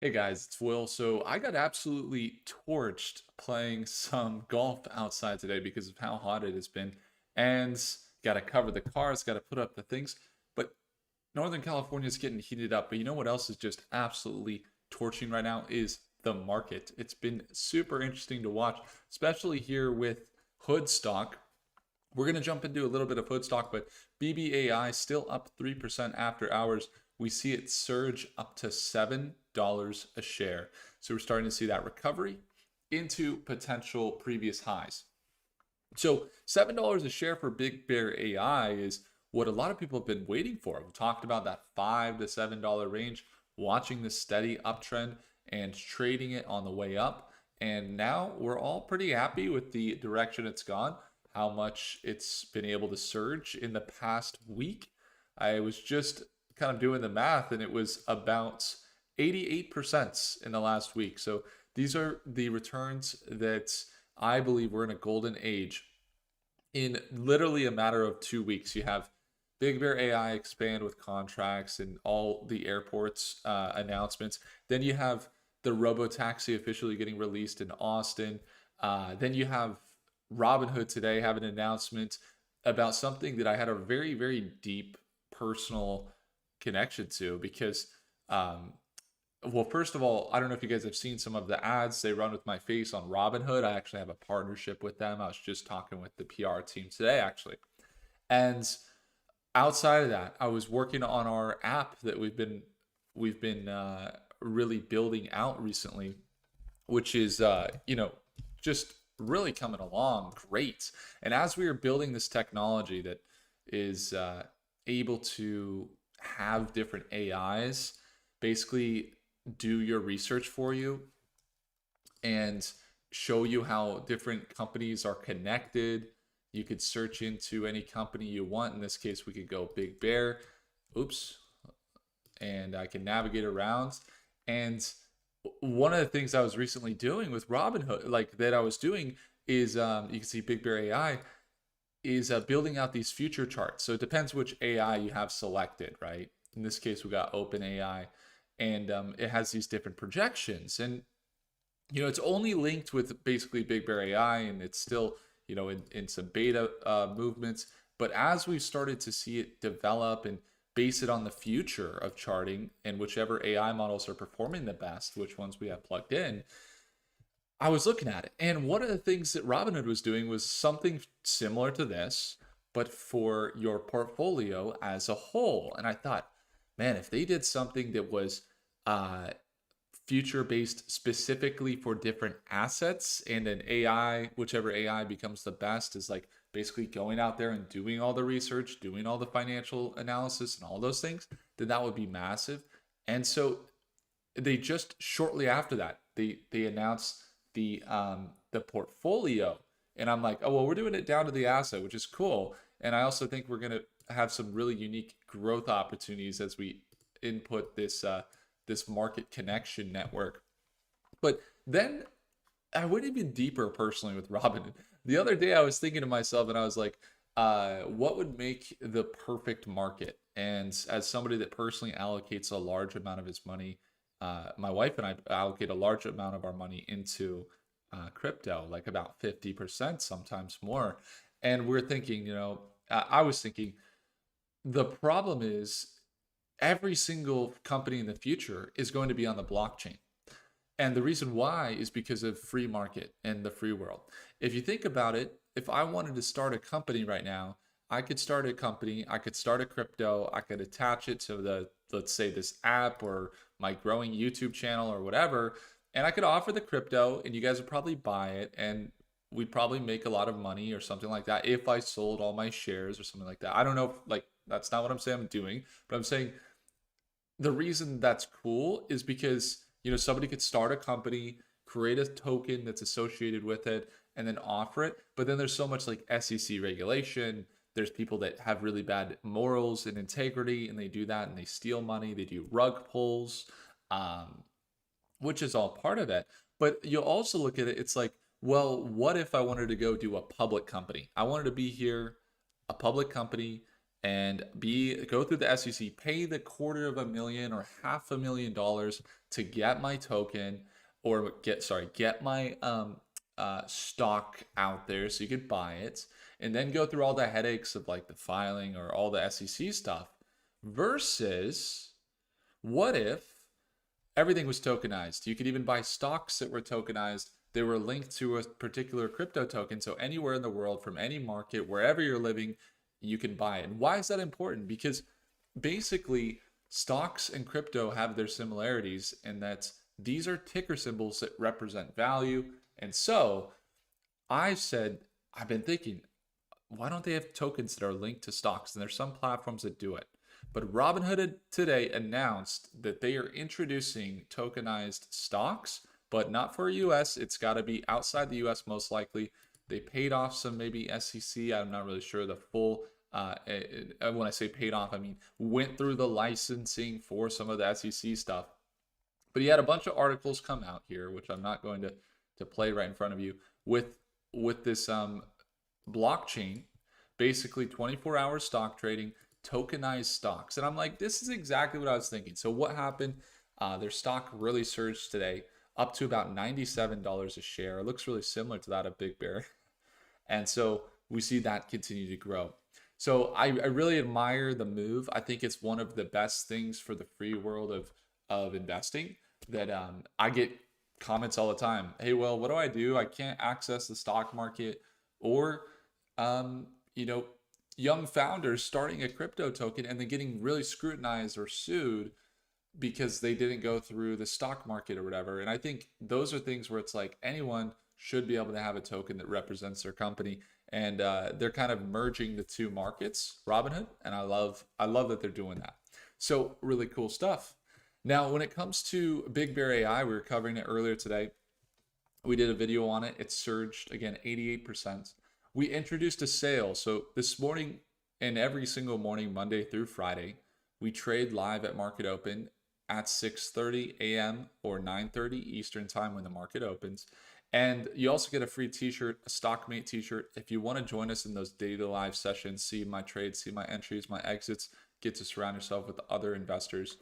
Hey guys, it's Will. So I got absolutely torched playing some golf outside today because of how hot it has been. And got to cover the cars, got to put up the things. But Northern California is getting heated up. But you know what else is just absolutely torching right now is the market. It's been super interesting to watch, especially here with hood stock. We're going to jump into a little bit of hood stock, but BBAI still up 3% after hours. We see it surge up to $7 a share. So we're starting to see that recovery into potential previous highs. So $7 a share for Big Bear AI is what a lot of people have been waiting for. We talked about that $5 to $7 range, watching the steady uptrend and trading it on the way up. And now we're all pretty happy with the direction it's gone, how much it's been able to surge in the past week. I was just kind of doing the math, and it was about 88% in the last week. So these are the returns that I believe we're in a golden age. In literally a matter of 2 weeks, you have Big Bear AI expand with contracts and all the airports announcements. Then you have the robo taxi officially getting released in Austin. Then you have Robinhood today have an announcement about something that I had a very, very deep personal connection to because well, first of all, I don't know if you guys have seen some of the ads they run with my face on Robinhood. I actually have a partnership with them. I was just talking with the PR team today, actually. And outside of that, I was working on our app that we've been really building out recently, which is just really coming along great. And as we are building this technology that is able to have different AIs basically do your research for you and show you how different companies are connected. You could search into any company you want. In this case, we could go Big Bear. Oops. And I can navigate around. And one of the things I was recently doing with Robinhood, like that I was doing, is you can see Big Bear AI is building out these future charts. So it depends which AI you have selected, right? In this case, we got OpenAI, and it has these different projections. And it's only linked with basically Big Bear AI, and it's still in some beta movements. But as we've started to see it develop and base it on the future of charting and whichever AI models are performing the best, which ones we have plugged in, I was looking at it. And one of the things that Robinhood was doing was something similar to this, but for your portfolio as a whole. And I thought, man, if they did something that was future based specifically for different assets, and an AI, whichever AI becomes the best, is like basically going out there and doing all the research, doing all the financial analysis and all those things, then that would be massive. And so they just shortly after that, they announced the portfolio. And I'm like, oh well, we're doing it down to the asset, which is cool. And I also think we're gonna have some really unique growth opportunities as we input this market connection network. But then I went even deeper personally with Robin. The other day I was thinking to myself, and I was like, what would make the perfect market? And as somebody that personally allocates a large amount of his money, my wife and I allocate a large amount of our money into crypto, like about 50%, sometimes more. And we're thinking, I was thinking, the problem is every single company in the future is going to be on the blockchain. And the reason why is because of free market and the free world. If you think about it, if I wanted to start a company right now, I could start a company, I could start a crypto, I could attach it to let's say this app or my growing YouTube channel or whatever, and I could offer the crypto and you guys would probably buy it, and we'd probably make a lot of money or something like that if I sold all my shares or something like that. I don't know if, like, that's not what I'm saying I'm doing, but I'm saying the reason that's cool is because somebody could start a company, create a token that's associated with it, and then offer it. But then there's so much like SEC regulation. There's people that have really bad morals and integrity, and they do that and they steal money. They do rug pulls, which is all part of it. But you'll also look at it, it's like, well, what if I wanted to go do a public company? I wanted to be here, a public company, and go through the SEC, pay the $250,000 or $500,000 to get my token, or get my stock out there so you could buy it, and then go through all the headaches of like the filing or all the SEC stuff, versus what if everything was tokenized? You could even buy stocks that were tokenized. They were linked to a particular crypto token. So anywhere in the world, from any market, wherever you're living, you can buy it. And why is that important? Because basically, stocks and crypto have their similarities in that these are ticker symbols that represent value. And so I've been thinking, why don't they have tokens that are linked to stocks? And there's some platforms that do it. But Robinhood today announced that they are introducing tokenized stocks, but not for US. It's got to be outside the US most likely. They paid off some maybe SEC. I'm not really sure the full. When I say paid off, I mean went through the licensing for some of the SEC stuff. But he had a bunch of articles come out here, which I'm not going to play right in front of you, with this blockchain, basically 24-hour stock trading, tokenized stocks. And I'm like, this is exactly what I was thinking. So what happened? Their stock really surged today, up to about $97 a share. It looks really similar to that of Big Bear. And so we see that continue to grow. So I really admire the move. I think it's one of the best things for the free world of investing, that I get comments all the time. Hey, well, what do I do? I can't access the stock market. Or, young founders starting a crypto token and then getting really scrutinized or sued because they didn't go through the stock market or whatever. And I think those are things where it's like anyone should be able to have a token that represents their company. And they're kind of merging the two markets, Robinhood, and I love that they're doing that. So really cool stuff. Now, when it comes to Big Bear AI, we were covering it earlier today. We did a video on it. It surged again 88%. We introduced a sale. So this morning, and every single morning, Monday through Friday, we trade live at market open at 6:30 a.m. or 9:30 Eastern time when the market opens. And you also get a free t-shirt, a Stockmate t-shirt. If you want to join us in those daily live sessions, see my trades, see my entries, my exits, get to surround yourself with other investors,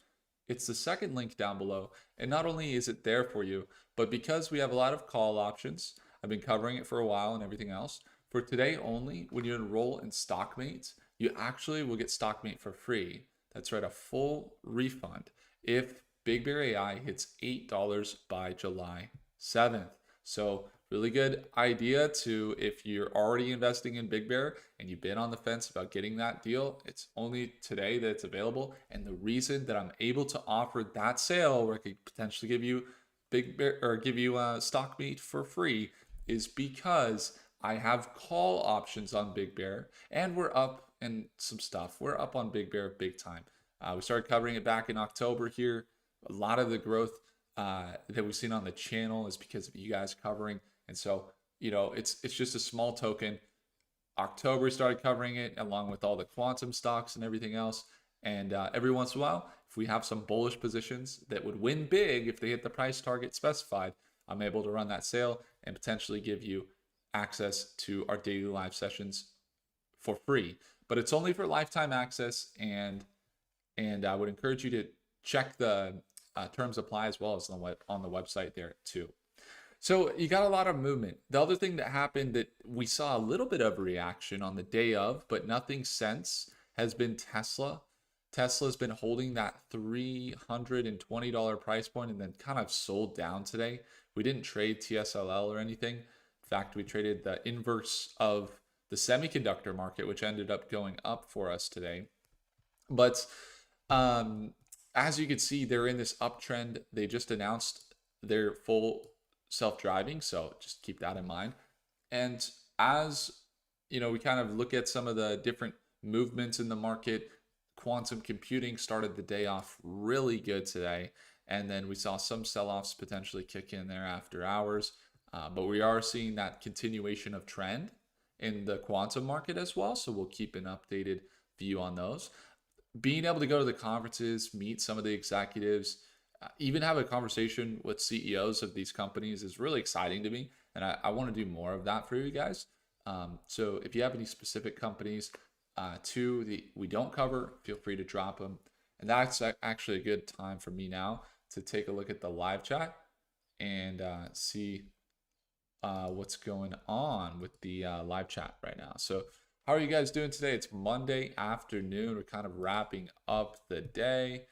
it's the second link down below. And not only is it there for you, but because we have a lot of call options, I've been covering it for a while and everything else, for today only, when you enroll in Stockmate, you actually will get Stockmate for free. That's right, a full refund if Big Bear AI hits $8 by July 7th. So really good idea to, if you're already investing in Big Bear and you've been on the fence about getting that deal, it's only today that it's available. And the reason that I'm able to offer that sale where I could potentially give you Big Bear or give you Stockmate for free is because I have call options on Big Bear, and we're up in some stuff. We're up on Big Bear big time. We started covering it back in October here. A lot of the growth that we've seen on the channel is because of you guys covering. And so, it's just a small token. October, we started covering it along with all the quantum stocks and everything else. And every once in a while, if we have some bullish positions that would win big if they hit the price target specified, I'm able to run that sale and potentially give you access to our daily live sessions for free. But it's only for lifetime access, and I would encourage you to check the terms apply as well as on the website there too. So you got a lot of movement. The other thing that happened that we saw a little bit of reaction on the day of, but nothing since, has been Tesla. Tesla's been holding that $320 price point and then kind of sold down today. We didn't trade TSLL or anything. In fact, we traded the inverse of the semiconductor market, which ended up going up for us today. But as you can see, they're in this uptrend. They just announced their full self-driving, so just keep that in mind. And as we kind of look at some of the different movements in the market, quantum computing started the day off really good today, and then we saw some sell-offs potentially kick in there after hours. But we are seeing that continuation of trend in the quantum market as well, so we'll keep an updated view on those. Being able to go to the conferences, meet some of the executives, even have a conversation with CEOs of these companies is really exciting to me, and I want to do more of that for you guys. So if you have any specific companies two that we don't cover, feel free to drop them. And that's actually a good time for me now to take a look at the live chat and see what's going on with the live chat right now. So, how are you guys doing today? It's Monday afternoon. We're kind of wrapping up the day,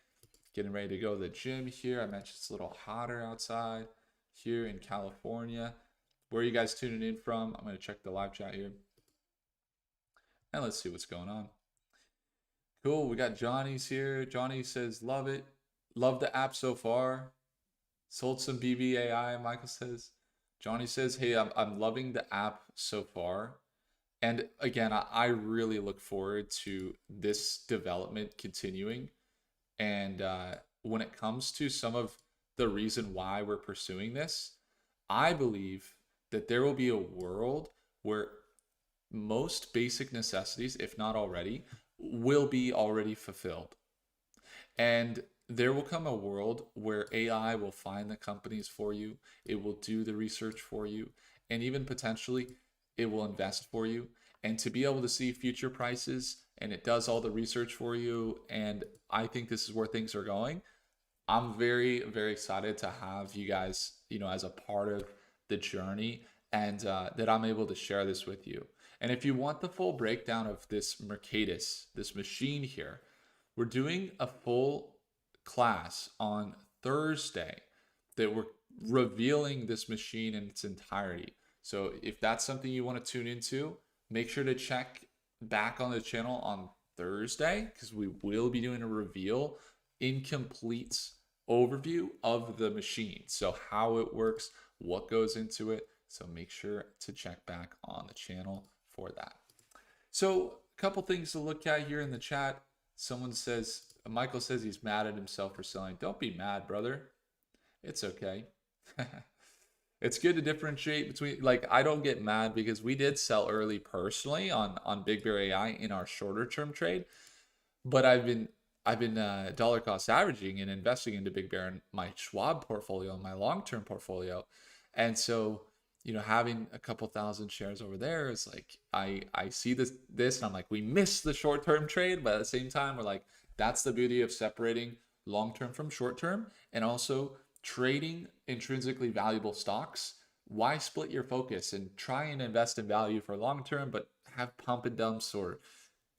getting ready to go to the gym here. I mentioned it's a little hotter outside here in California. Where are you guys tuning in from? I'm going to check the live chat here. And let's see what's going on. Cool. We got Johnny's here. Johnny says, love it. Love the app so far. Sold some BBAI, Michael says. Johnny says, hey, I'm loving the app so far. And again, I really look forward to this development continuing. And when it comes to some of the reason why we're pursuing this, I believe that there will be a world where most basic necessities, if not already, will be already fulfilled. And there will come a world where AI will find the companies for you, it will do the research for you, and even potentially it will invest for you. And to be able to see future prices and it does all the research for you, and I think this is where things are going. I'm very, very excited to have you guys, as a part of the journey, and that I'm able to share this with you. And if you want the full breakdown of this Mercatus, this machine here, we're doing a full class on Thursday that we're revealing this machine in its entirety. So if that's something you want to tune into, make sure to check back on the channel on Thursday, because we will be doing a reveal, incomplete overview of the machine. So how it works, what goes into it. So make sure to check back on the channel for that. So a couple things to look at here in the chat. Someone says, Michael says he's mad at himself for selling. Don't be mad, brother. It's okay. It's good to differentiate between, like, I don't get mad because we did sell early personally on BigBearAI in our shorter term trade, but I've been dollar cost averaging and investing into Big Bear in my Schwab portfolio, my long term portfolio, and so having a couple thousand shares over there is like, I see this and I'm like, we missed the short term trade, but at the same time we're like, that's the beauty of separating long term from short term, and also trading intrinsically valuable stocks. Why split your focus and try and invest in value for long term, but have pump and dumps or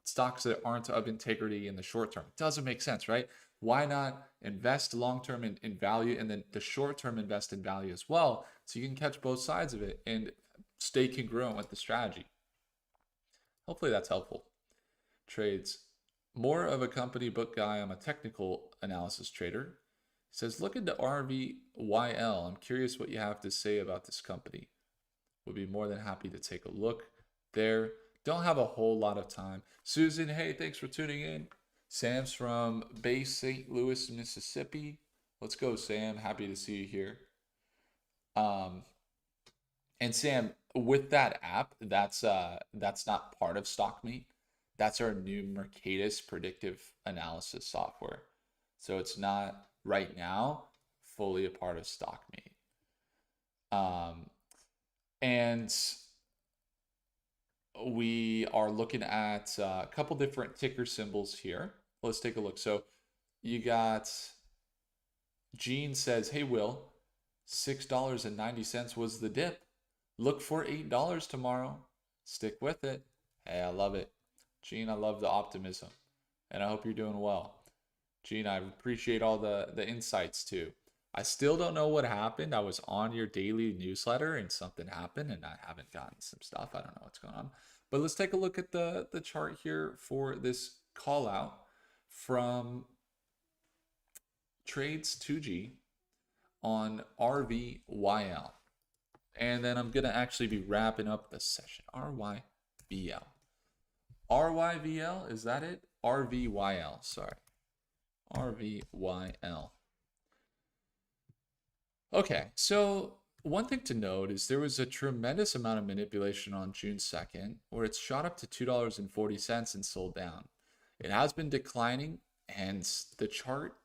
stocks that aren't of integrity in the short term? It doesn't make sense, right? Why not invest long term in value, and then the short term invest in value as well, so you can catch both sides of it and stay congruent with the strategy. Hopefully that's helpful. Trades. More of a company book guy. I'm a technical analysis trader. He says, look into RVYL. I'm curious what you have to say about this company. Would be more than happy to take a look there. Don't have a whole lot of time. Susan, hey, thanks for tuning in. Sam's from Bay St. Louis, Mississippi. Let's go, Sam. Happy to see you here. And Sam, with that app, that's not part of StockMeet. That's our new Mercatus predictive analysis software. So it's not right now fully a part of StockMeet. And we are looking at a couple different ticker symbols here. Let's take a look. So you got Gene says, hey, Will, $6.90 was the dip. Look for $8 tomorrow. Stick with it. Hey, I love it. Gene, I love the optimism. And I hope you're doing well. Gene, I appreciate all the insights too. I still don't know what happened. I was on your daily newsletter and something happened and I haven't gotten some stuff. I don't know what's going on. But let's take a look at the chart here for this call out from Trades 2G on RVYL. And then I'm going to actually be wrapping up the session. RYVL. RYVL, is that it? RVYL, sorry. RVYL. Okay, so one thing to note is there was a tremendous amount of manipulation on June 2nd, where it shot up to $2.40 and sold down. It has been declining, and the chart,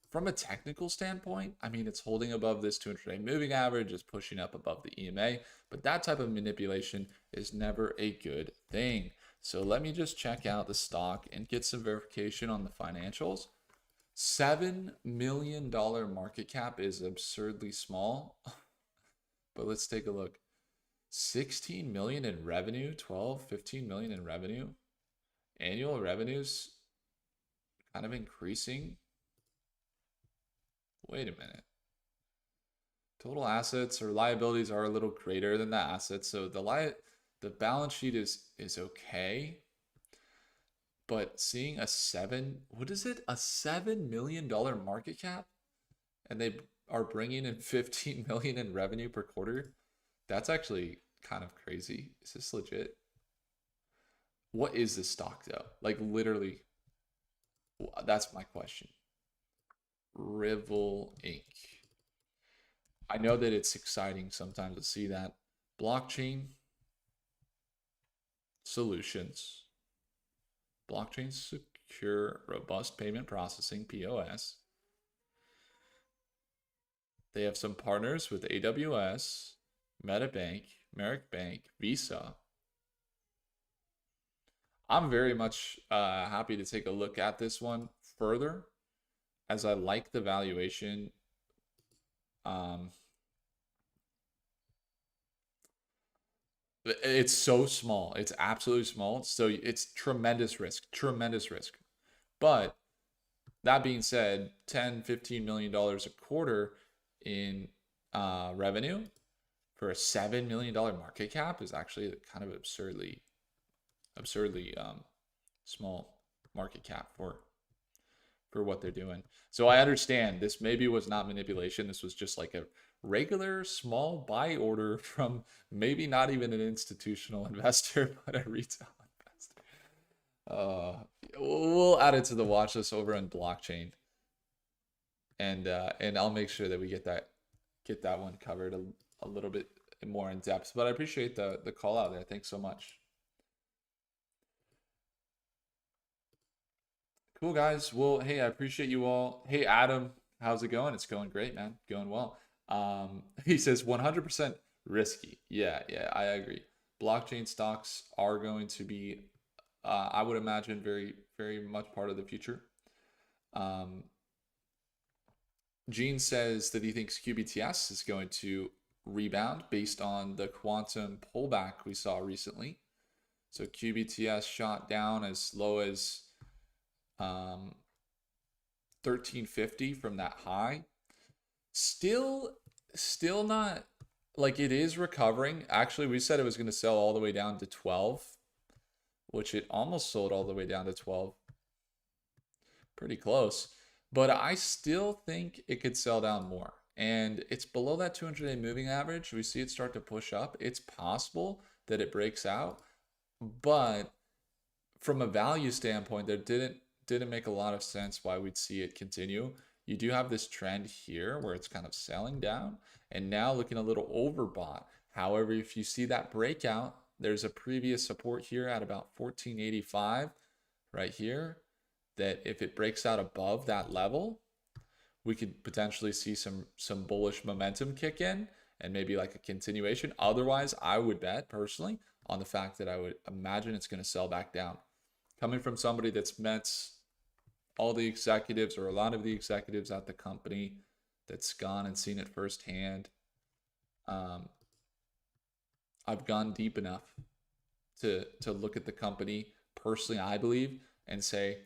from a technical standpoint, I mean, it's holding above this 200-day moving average, it's pushing up above the EMA, but that type of manipulation is never a good thing. So let me just check out the stock and get some verification on the financials. $7 million market cap is absurdly small, but let's take a look. 16 million in revenue, 12, 15 million in revenue. Annual revenues kind of increasing. Wait a minute. Total assets or liabilities are a little greater than the assets, so the balance sheet is okay. But seeing a $7 million market cap, and they are bringing in 15 million in revenue per quarter. That's actually kind of crazy. Is this legit? What is this stock though? Like literally, that's my question. RVYL Inc. I know that it's exciting sometimes to see that. Blockchain solutions. Blockchain secure, robust payment processing, POS. They have some partners with AWS, MetaBank, Merrick Bank, Visa. I'm very much happy to take a look at this one further, as I like the valuation. It's so small. It's absolutely small. So it's tremendous risk, tremendous risk. But that being said, $10, $15 million a quarter in revenue for a $7 million market cap is actually kind of absurdly small market cap for what they're doing. So I understand this maybe was not manipulation. This was just like a regular small buy order from maybe not even an institutional investor, but a retail investor. We'll add it to the watch list over on blockchain, and I'll make sure that we get that one covered a little bit more in depth. But I appreciate the call out there. Thanks so much. Cool, guys. Well, hey, I appreciate you all. Hey, Adam, how's it going? It's going great, man. Going well. He says 100% risky. Yeah, I agree. Blockchain stocks are going to be, I would imagine, very, very much part of the future. Gene says that he thinks QBTS is going to rebound based on the quantum pullback we saw recently. So QBTS shot down as low as 1350 from that high. Still not, like, it is recovering. Actually, we said it was going to sell all the way down to 12, which it almost sold all the way down to 12. Pretty close. But I still think it could sell down more. And it's below that 200-day moving average. We see it start to push up. It's possible that it breaks out. But from a value standpoint, there didn't make a lot of sense why we'd see it continue. You do have this trend here where it's kind of selling down and now looking a little overbought. However, if you see that breakout, there's a previous support here at about 1485 right here, that if it breaks out above that level, we could potentially see some bullish momentum kick in and maybe like a continuation. Otherwise, I would bet personally on the fact that I would imagine it's going to sell back down. Coming from somebody that's met all the executives or a lot of the executives at the company, that's gone and seen it firsthand. I've gone deep enough to look at the company personally, I believe, and say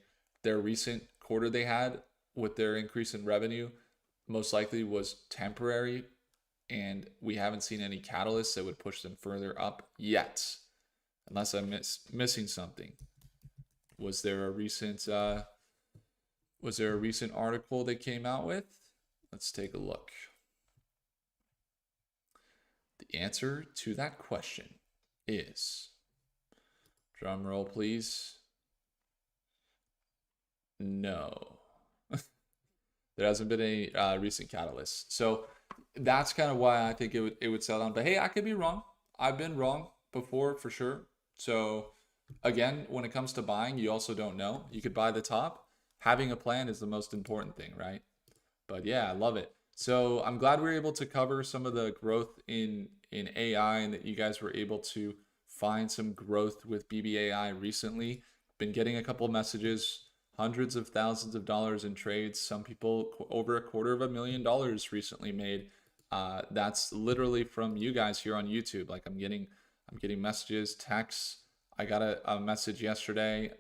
their recent quarter they had with their increase in revenue most likely was temporary, and we haven't seen any catalysts that would push them further up yet, unless I'm missing something. Was there a recent article they came out with? Let's take a look. The answer to that question is, drum roll please, no. There hasn't been any recent catalysts. So that's kind of why I think it would sell down. But hey, I could be wrong. I've been wrong before for sure. So again, when it comes to buying, you also don't know. You could buy the top. Having a plan is the most important thing, right? But yeah, I love it. So I'm glad we were able to cover some of the growth in AI, and that you guys were able to find some growth with BBAI recently. Been getting a couple of messages, hundreds of thousands of dollars in trades. Some people over $250,000 recently made. That's literally from you guys here on YouTube. Like I'm getting messages, texts. I got a message yesterday.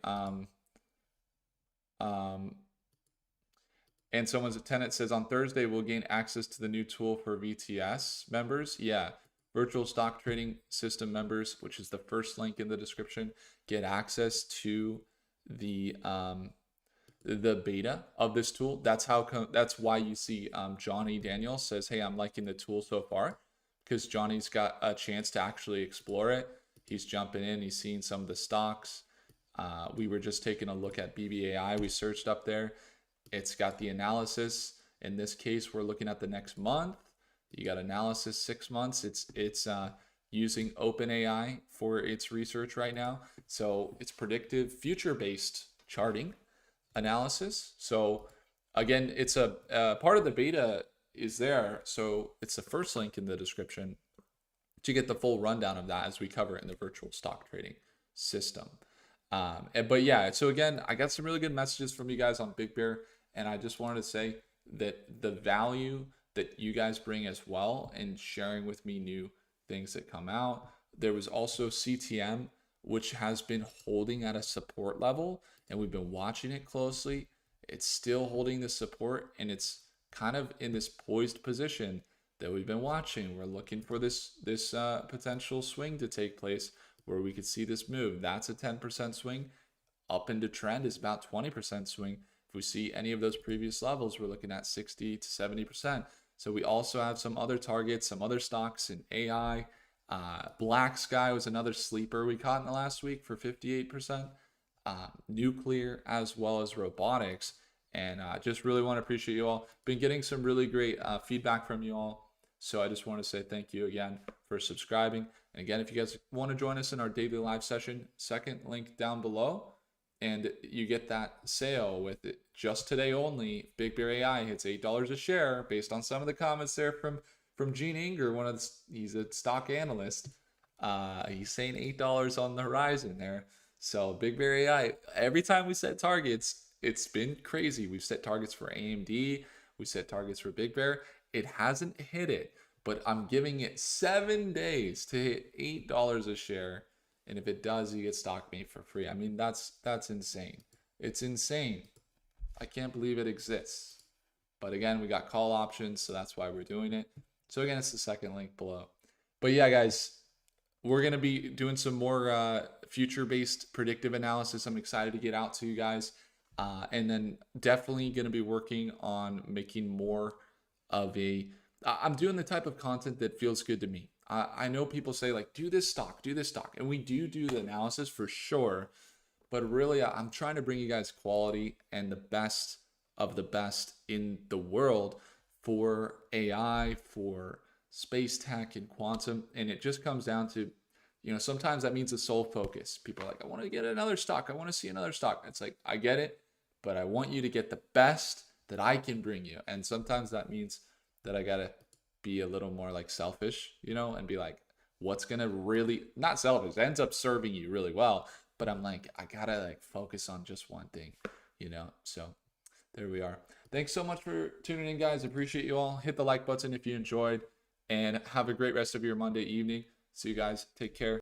And someone's tenant says on Thursday we'll gain access to the new tool for VTS members. Yeah, virtual stock trading system members, which is the first link in the description, get access to the beta of this tool. That's why you see Johnny Daniel says, "Hey, I'm liking the tool so far," because Johnny's got a chance to actually explore it. He's jumping in. He's seeing some of the stocks. We were just taking a look at BBAI. We searched up there. It's got the analysis. In this case, we're looking at the next month. You got analysis 6 months. It's using OpenAI for its research right now. So it's predictive future-based charting analysis. So again, it's a part of the beta is there. So it's the first link in the description to get the full rundown of that as we cover it in the virtual stock trading system. But yeah, so again, I got some really good messages from you guys on Big Bear, and I just wanted to say that the value that you guys bring as well in sharing with me new things that come out. There was also CTM, which has been holding at a support level, and we've been watching it closely. It's still holding the support, and it's kind of in this poised position that we've been watching. We're looking for this potential swing to take place where we could see this move. That's a 10% swing. Up into trend is about 20% swing. If we see any of those previous levels, we're looking at 60 to 70%. So we also have some other targets, some other stocks in AI. Black Sky was another sleeper we caught in the last week for 58%. Nuclear as well as robotics. And I just really want to appreciate you all. Been getting some really great feedback from you all. So I just want to say thank you again for subscribing. And again, if you guys want to join us in our daily live session, second link down below. And you get that sale with it just today only. Big Bear AI hits $8 a share based on some of the comments there from Gene Inger, he's a stock analyst. He's saying $8 on the horizon there. So Big Bear AI, every time we set targets, it's been crazy. We've set targets for AMD. We set targets for Big Bear. It hasn't hit it, but I'm giving it 7 days to hit $8 a share. And if it does, you get stock made for free. I mean, that's insane. It's insane. I can't believe it exists. But again, we got call options, so that's why we're doing it. So again, it's the second link below. But yeah, guys, we're going to be doing some more future-based predictive analysis. I'm excited to get out to you guys. And then definitely going to be working on making more of I'm doing the type of content that feels good to me. I know people say like, do this stock. And we do the analysis for sure. But really, I'm trying to bring you guys quality and the best of the best in the world for AI, for space tech and quantum. And it just comes down to, sometimes that means a sole focus. People are like, I want to get another stock. I want to see another stock. It's like, I get it, but I want you to get the best that I can bring you. And sometimes that means that I got to be a little more like selfish, and be like, what's going to really, not selfish, it ends up serving you really well. But I'm like, I got to like focus on just one thing, So there we are. Thanks so much for tuning in, guys. Appreciate you all. Hit the like button if you enjoyed, and have a great rest of your Monday evening. See you guys. Take care.